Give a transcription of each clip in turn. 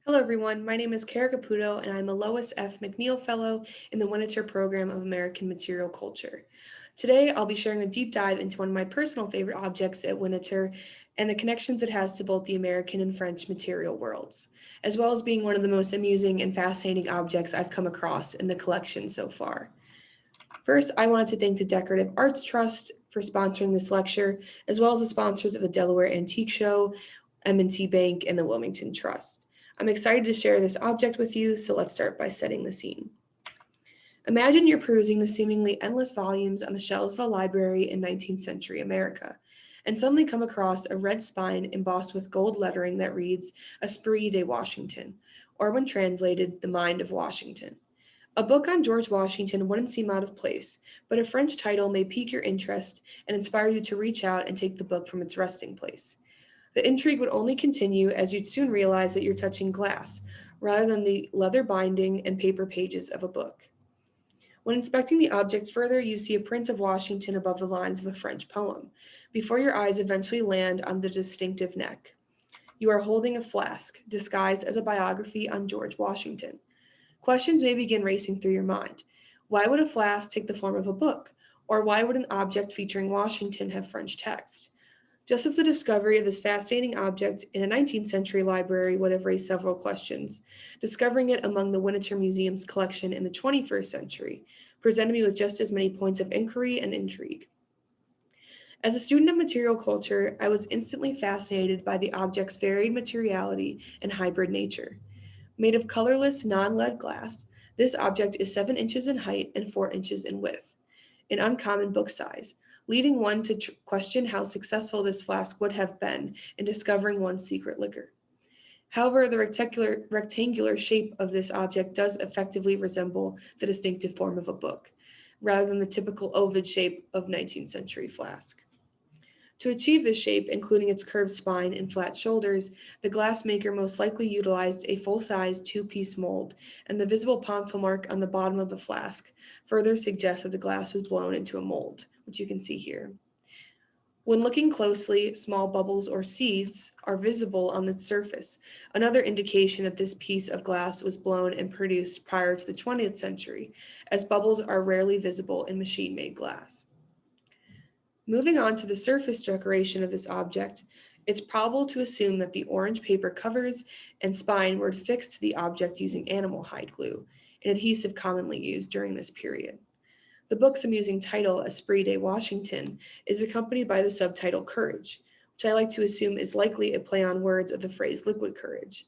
Hello, everyone. My name is Cara Caputo, and I'm a Lois F. McNeil Fellow in the Winter Program of American Material Culture. Today, I'll be sharing a deep dive into one of my personal favorite objects at Winter and the connections it has to both the American and French material worlds, as well as being one of the most amusing and fascinating objects I've come across in the collection so far. First, I want to thank the Decorative Arts Trust for sponsoring this lecture, as well as the sponsors of the Delaware Antique Show, M&T Bank, and the Wilmington Trust. I'm excited to share this object with you, so let's start by setting the scene. Imagine you're perusing the seemingly endless volumes on the shelves of a library in 19th century America, and suddenly come across a red spine embossed with gold lettering that reads Esprit de Washington, or when translated, the Mind of Washington. A book on George Washington wouldn't seem out of place, but a French title may pique your interest and inspire you to reach out and take the book from its resting place. The intrigue would only continue as you'd soon realize that you're touching glass, rather than the leather binding and paper pages of a book. When inspecting the object further, you see a print of Washington above the lines of a French poem, before your eyes eventually land on the distinctive neck. You are holding a flask, disguised as a biography on George Washington. Questions may begin racing through your mind. Why would a flask take the form of a book? Or why would an object featuring Washington have French text? Just as the discovery of this fascinating object in a 19th century library would have raised several questions, discovering it among the Winter Museum's collection in the 21st century presented me with just as many points of inquiry and intrigue. As a student of material culture, I was instantly fascinated by the object's varied materiality and hybrid nature. Made of colorless, non lead glass, this object is 7 inches in height and 4 inches in width, an uncommon book size, leading one to question how successful this flask would have been in discovering one's secret liquor. However, the rectangular shape of this object does effectively resemble the distinctive form of a book, rather than the typical oval shape of 19th century flask. To achieve this shape, including its curved spine and flat shoulders, the glassmaker most likely utilized a full-size two-piece mold, and the visible pontil mark on the bottom of the flask further suggests that the glass was blown into a mold, which you can see here. When looking closely, small bubbles or seeds are visible on its surface, another indication that this piece of glass was blown and produced prior to the 20th century, as bubbles are rarely visible in machine-made glass. Moving on to the surface decoration of this object, it's probable to assume that the orange paper covers and spine were fixed to the object using animal hide glue, an adhesive commonly used during this period. The book's amusing title, Esprit de Washington, is accompanied by the subtitle Courage, which I like to assume is likely a play on words of the phrase liquid courage.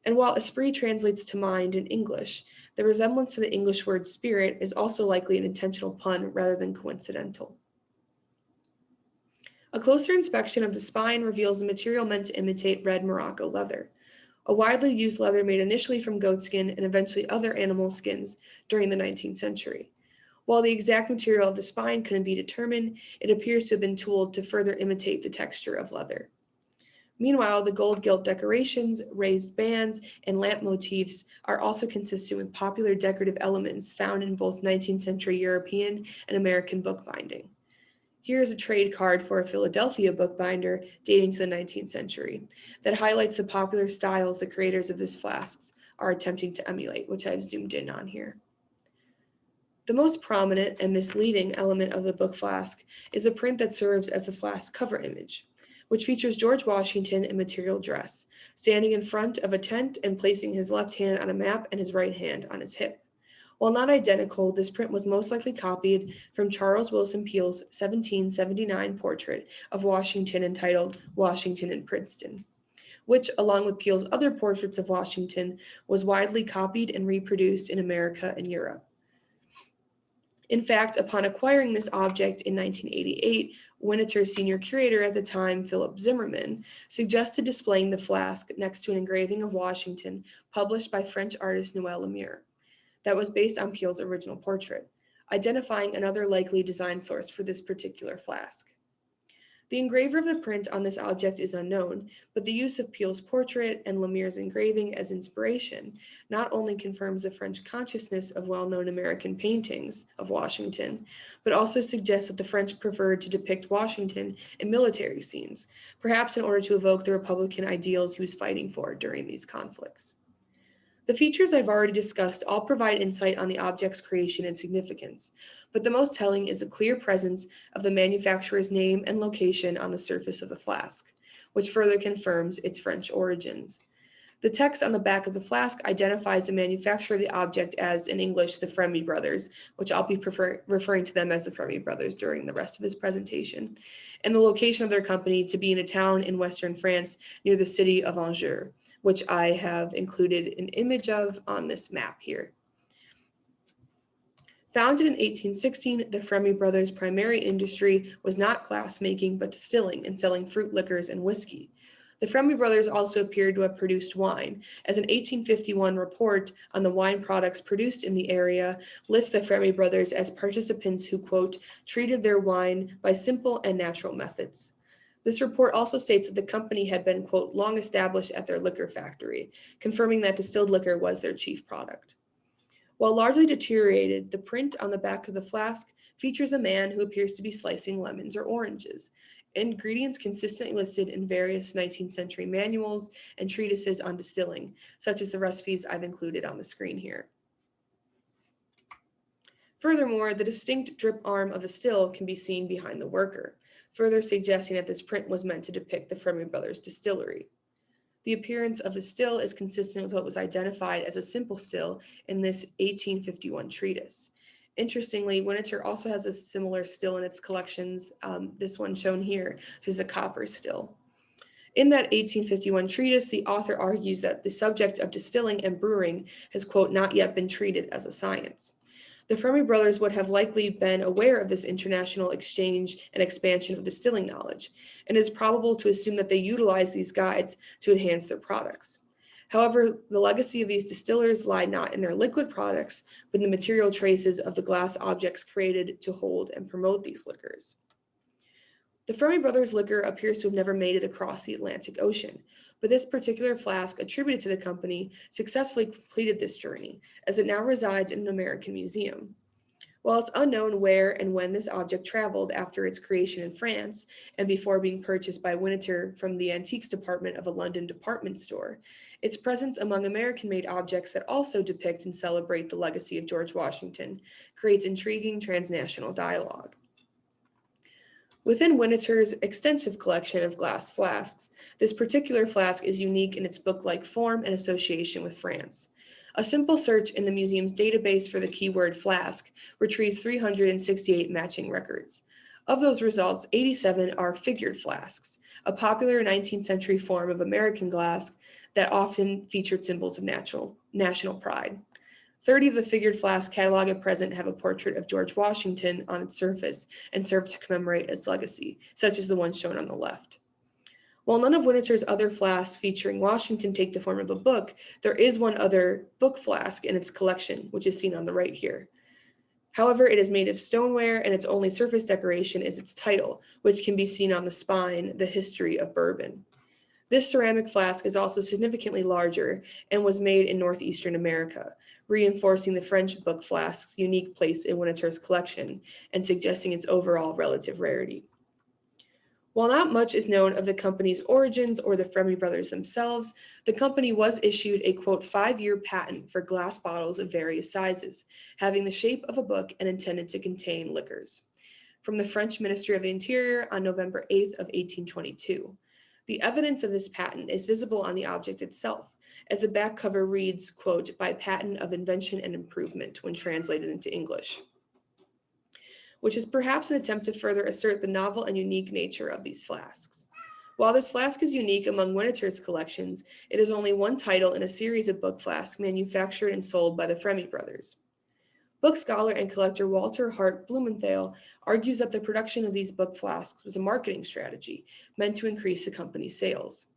And while esprit translates to mind in English, the resemblance to the English word spirit is also likely an intentional pun rather than coincidental. A closer inspection of the spine reveals a material meant to imitate red Morocco leather, a widely used leather made initially from goatskin and eventually other animal skins during the 19th century. While the exact material of the spine couldn't be determined, it appears to have been tooled to further imitate the texture of leather. Meanwhile, the gold gilt decorations, raised bands, and lamp motifs are also consistent with popular decorative elements found in both 19th century European and American bookbinding. Here is a trade card for a Philadelphia bookbinder dating to the 19th century that highlights the popular styles the creators of this flasks are attempting to emulate, which I've zoomed in on here. The most prominent and misleading element of the book flask is a print that serves as the flask cover image, which features George Washington in material dress, standing in front of a tent and placing his left hand on a map and his right hand on his hip. While not identical, this print was most likely copied from Charles Wilson Peale's 1779 portrait of Washington entitled Washington in Princeton, which, along with Peale's other portraits of Washington, was widely copied and reproduced in America and Europe. In fact, upon acquiring this object in 1988, Winneter's senior curator at the time, Philip Zimmerman, suggested displaying the flask next to an engraving of Washington published by French artist Noël Lemire that was based on Peale's original portrait, identifying another likely design source for this particular flask. The engraver of the print on this object is unknown, but the use of Peale's portrait and Lemire's engraving as inspiration not only confirms the French consciousness of well-known American paintings of Washington, but also suggests that the French preferred to depict Washington in military scenes, perhaps in order to evoke the Republican ideals he was fighting for during these conflicts. The features I've already discussed all provide insight on the object's creation and significance, but the most telling is the clear presence of the manufacturer's name and location on the surface of the flask, which further confirms its French origins. The text on the back of the flask identifies the manufacturer of the object as, in English, the Fremy brothers, which I'll be referring to them as the Fremy brothers during the rest of this presentation, and the location of their company to be in a town in western France near the city of Angers, which I have included an image of on this map here. Founded in 1816, the Fremy brothers' primary industry was not glass making, but distilling and selling fruit liquors and whiskey. The Fremy brothers also appeared to have produced wine, as an 1851 report on the wine products produced in the area lists the Fremy brothers as participants who, quote, treated their wine by simple and natural methods. This report also states that the company had been, quote, long established at their liquor factory, confirming that distilled liquor was their chief product. While largely deteriorated, the print on the back of the flask features a man who appears to be slicing lemons or oranges. Ingredients consistently listed in various 19th century manuals and treatises on distilling, such as the recipes I've included on the screen here. Furthermore, the distinct drip arm of the still can be seen behind the worker, further suggesting that this print was meant to depict the Fremy brothers' distillery. The appearance of the still is consistent with what was identified as a simple still in this 1851 treatise. Interestingly, Winterthur also has a similar still in its collections, this one shown here, which is a copper still. In that 1851 treatise, the author argues that the subject of distilling and brewing has, quote, not yet been treated as a science. The Fremy brothers would have likely been aware of this international exchange and expansion of distilling knowledge, and it is probable to assume that they utilized these guides to enhance their products. However, the legacy of these distillers lie not in their liquid products, but in the material traces of the glass objects created to hold and promote these liquors. The Fremy brothers' liquor appears to have never made it across the Atlantic Ocean, but this particular flask attributed to the company successfully completed this journey, as it now resides in an American museum. While it's unknown where and when this object traveled after its creation in France and before being purchased by Winterthur from the antiques department of a London department store, its presence among American-made objects that also depict and celebrate the legacy of George Washington creates intriguing transnational dialogue. Within Winterthur's extensive collection of glass flasks, this particular flask is unique in its book-like form and association with France. A simple search in the museum's database for the keyword flask retrieves 368 matching records. Of those results, 87 are figured flasks, a popular 19th century form of American glass that often featured symbols of national pride. 30 of the figured flasks cataloged at present have a portrait of George Washington on its surface and serve to commemorate its legacy, such as the one shown on the left. While none of Winterthur's other flasks featuring Washington take the form of a book, there is one other book flask in its collection, which is seen on the right here. However, it is made of stoneware, and its only surface decoration is its title, which can be seen on the spine, The History of Bourbon. This ceramic flask is also significantly larger and was made in northeastern America, reinforcing the French book flask's unique place in Winterthur's collection and suggesting its overall relative rarity. While not much is known of the company's origins or the Fremy brothers themselves, the company was issued a, quote, 5-year patent for glass bottles of various sizes, having the shape of a book and intended to contain liquors, from the French Ministry of the Interior on November 8th of 1822. The evidence of this patent is visible on the object itself, as the back cover reads, quote, by patent of invention and improvement when translated into English, which is perhaps an attempt to further assert the novel and unique nature of these flasks. While this flask is unique among Winterthur's collections, it is only one title in a series of book flasks manufactured and sold by the Fremy brothers. Book scholar and collector Walter Hart Blumenthal argues that the production of these book flasks was a marketing strategy meant to increase the company's sales.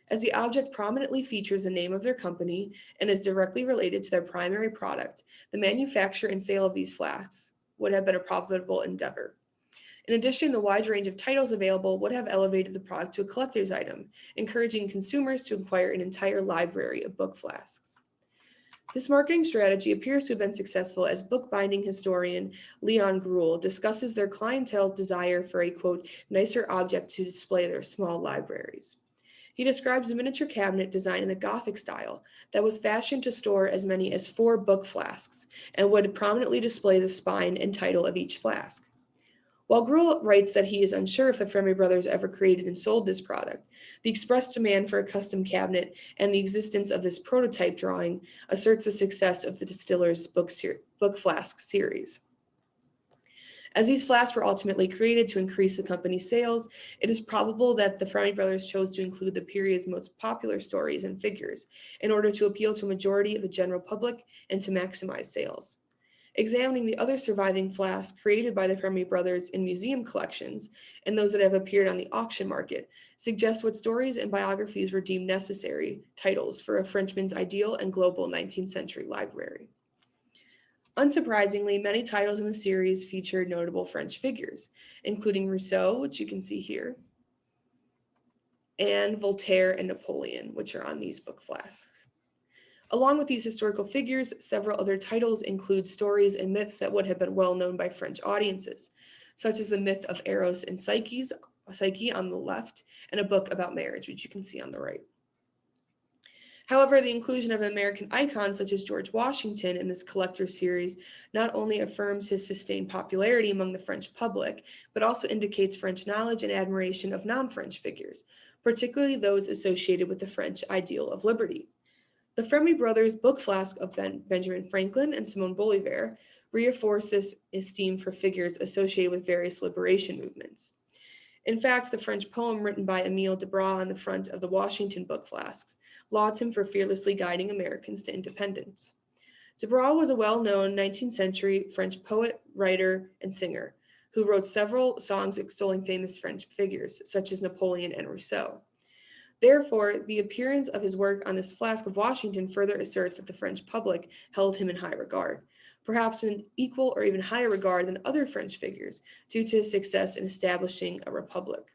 As the object prominently features the name of their company and is directly related to their primary product, the manufacture and sale of these flasks would have been a profitable endeavor. In addition, the wide range of titles available would have elevated the product to a collector's item, encouraging consumers to acquire an entire library of book flasks. This marketing strategy appears to have been successful, as bookbinding historian Leon Gruel discusses their clientele's desire for a, quote, nicer object to display their small libraries. He describes a miniature cabinet designed in the Gothic style that was fashioned to store as many as 4 book flasks and would prominently display the spine and title of each flask. While Gruhl writes that he is unsure if the Fermi brothers ever created and sold this product, the expressed demand for a custom cabinet and the existence of this prototype drawing asserts the success of the distiller's book flask series. As these flasks were ultimately created to increase the company's sales, it is probable that the Fermi brothers chose to include the period's most popular stories and figures in order to appeal to a majority of the general public and to maximize sales. Examining the other surviving flasks created by the Fermi brothers in museum collections and those that have appeared on the auction market suggests what stories and biographies were deemed necessary titles for a Frenchman's ideal and global 19th century library. Unsurprisingly, many titles in the series feature notable French figures, including Rousseau, which you can see here, and Voltaire and Napoleon, which are on these book flasks. Along with these historical figures, several other titles include stories and myths that would have been well known by French audiences, such as the myth of Eros and Psyche on the left, and a book about marriage, which you can see on the right. However, the inclusion of American icons such as George Washington in this collector series not only affirms his sustained popularity among the French public, but also indicates French knowledge and admiration of non-French figures, particularly those associated with the French ideal of liberty. The Fermi brothers' book flask of Benjamin Franklin and Simone Bolivar reinforce this esteem for figures associated with various liberation movements. In fact, the French poem written by Émile Debras on the front of the Washington book flasks lauds him for fearlessly guiding Americans to independence. Debras was a well-known 19th century French poet, writer, and singer who wrote several songs extolling famous French figures, such as Napoleon and Rousseau. Therefore, the appearance of his work on this flask of Washington further asserts that the French public held him in high regard, perhaps in equal or even higher regard than other French figures, due to his success in establishing a republic.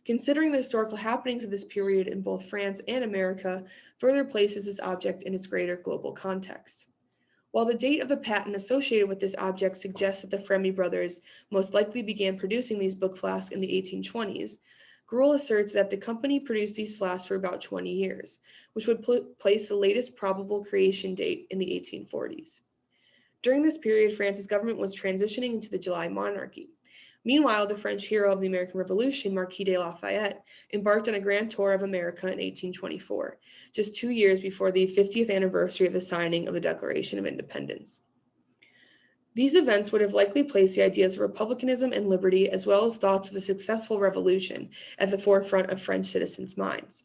Considering the historical happenings of this period in both France and America further places this object in its greater global context. While the date of the patent associated with this object suggests that the Fermi brothers most likely began producing these book flasks in the 1820s, Gruhl asserts that the company produced these flasks for about 20 years, which would place the latest probable creation date in the 1840s. During this period, France's government was transitioning into the July monarchy. Meanwhile, the French hero of the American Revolution, Marquis de Lafayette, embarked on a grand tour of America in 1824, just 2 years before the 50th anniversary of the signing of the Declaration of Independence. These events would have likely placed the ideas of republicanism and liberty, as well as thoughts of a successful revolution, at the forefront of French citizens' minds.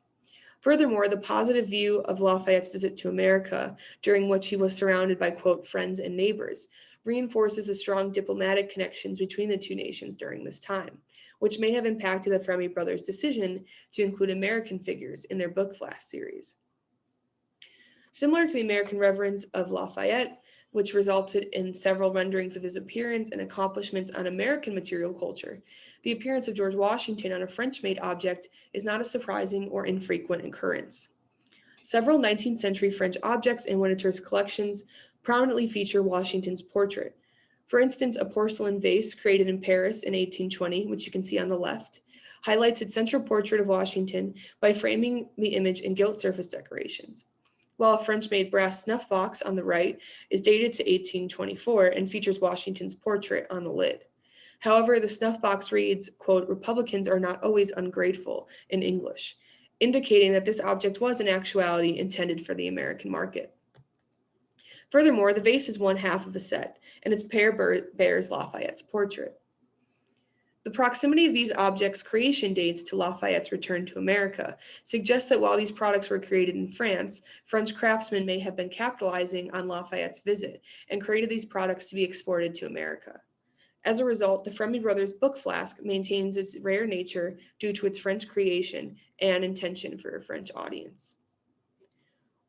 Furthermore, the positive view of Lafayette's visit to America, during which he was surrounded by, quote, friends and neighbors, reinforces the strong diplomatic connections between the two nations during this time, which may have impacted the Fermi brothers' decision to include American figures in their book flask series. Similar to the American reverence of Lafayette, which resulted in several renderings of his appearance and accomplishments on American material culture, the appearance of George Washington on a French-made object is not a surprising or infrequent occurrence. Several 19th century French objects in Winter's collections prominently feature Washington's portrait. For instance, a porcelain vase created in Paris in 1820, which you can see on the left, highlights its central portrait of Washington by framing the image in gilt surface decorations, while a French-made brass snuff box on the right is dated to 1824 and features Washington's portrait on the lid. However, the snuff box reads, quote, "Republicans are not always ungrateful" in English, indicating that this object was in actuality intended for the American market. Furthermore, the vase is one half of the set, and its pair bears Lafayette's portrait. The proximity of these objects' creation dates to Lafayette's return to America suggests that while these products were created in France, French craftsmen may have been capitalizing on Lafayette's visit and created these products to be exported to America. As a result, the Fermi brothers' book flask maintains its rare nature due to its French creation and intention for a French audience.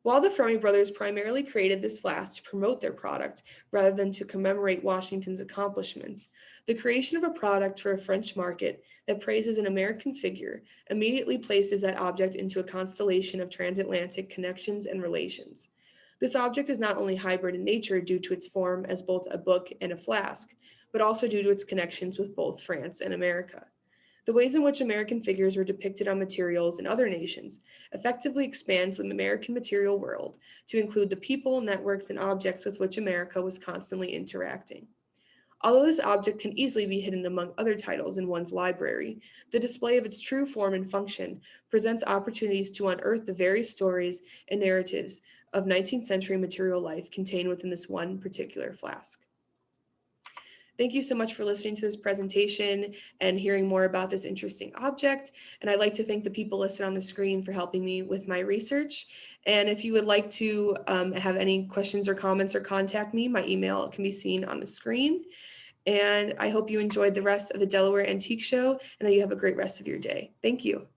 While the Fermi brothers primarily created this flask to promote their product rather than to commemorate Washington's accomplishments, the creation of a product for a French market that praises an American figure immediately places that object into a constellation of transatlantic connections and relations. This object is not only hybrid in nature due to its form as both a book and a flask, but also due to its connections with both France and America. The ways in which American figures were depicted on materials in other nations effectively expands the American material world to include the people, networks, and objects with which America was constantly interacting. Although this object can easily be hidden among other titles in one's library, the display of its true form and function presents opportunities to unearth the various stories and narratives of 19th century material life contained within this one particular flask. Thank you so much for listening to this presentation and hearing more about this interesting object. And I'd like to thank the people listed on the screen for helping me with my research. And if you would like to have any questions or comments or contact me, my email can be seen on the screen. And I hope you enjoyed the rest of the Delaware Antique Show and that you have a great rest of your day. Thank you.